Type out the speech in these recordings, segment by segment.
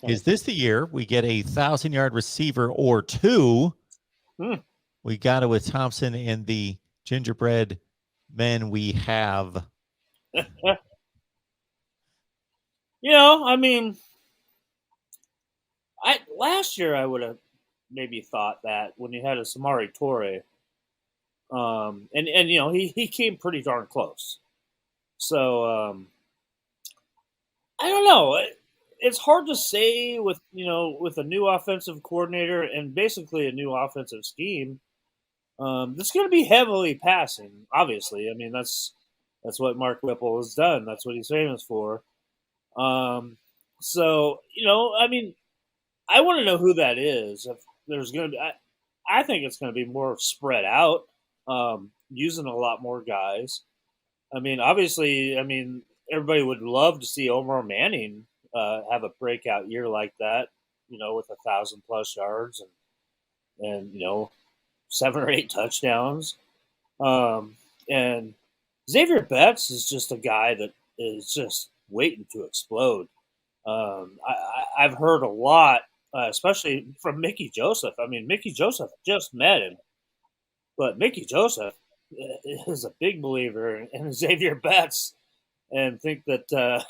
Is this the year we get a 1,000-yard receiver or two? We got it with Thompson and the gingerbread men we have. I mean, last year I would have maybe thought that when you had a Samari Torre, and he came pretty darn close. So I don't know. It's hard to say with a new offensive coordinator and basically a new offensive scheme. It's going to be heavily passing. Obviously, I mean that's what Mark Whipple has done. That's what he's famous for. So I mean, I want to know who that is. If there's going to be, I think it's going to be more spread out, using a lot more guys. I mean, obviously, everybody would love to see Omar Manning have a breakout year like that, with 1,000+ yards and 7 or 8 touchdowns. And Xavier Betts is just a guy that is just waiting to explode. I've heard a lot, especially from Mickey Joseph. I mean, Mickey Joseph just met him, but Mickey Joseph is a big believer in Xavier Betts and think that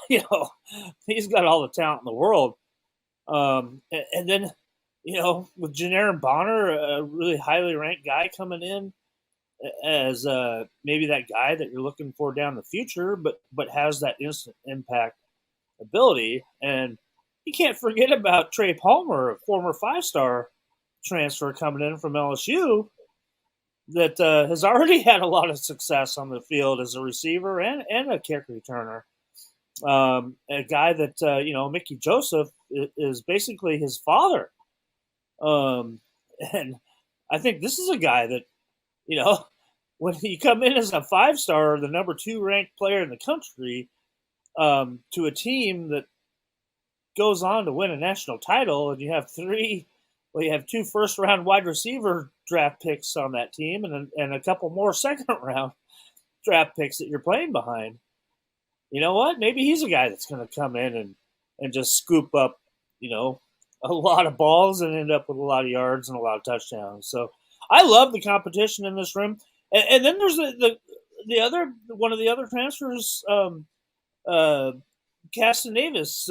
he's got all the talent in the world. And then with Janarin Bonner, a really highly ranked guy coming in as maybe that guy that you're looking for down the future, but has that instant impact ability. And you can't forget about Trey Palmer, a former 5-star transfer coming in from LSU that has already had a lot of success on the field as a receiver and a kick returner. A guy that, Mickey Joseph is basically his father. And I think this is a guy that, when you come in as a 5-star, the number 2 ranked player in the country, to a team that goes on to win a national title, and you have 2 first-round wide receiver draft picks on that team, and a couple more second-round draft picks that you're playing behind. You know what? Maybe he's a guy that's going to come in and just scoop up, a lot of balls and end up with a lot of yards and a lot of touchdowns. So I love the competition in this room. And then there's the other one of the other transfers, Castanevis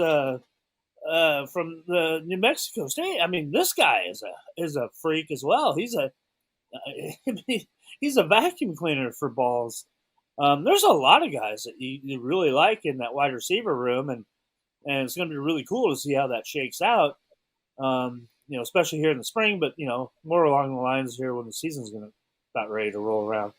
from the New Mexico State. I mean, this guy is a freak as well. He's a vacuum cleaner for balls. There's a lot of guys that you really like in that wide receiver room, and it's going to be really cool to see how that shakes out. Especially here in the spring, but more along the lines here when the season's about ready to roll around.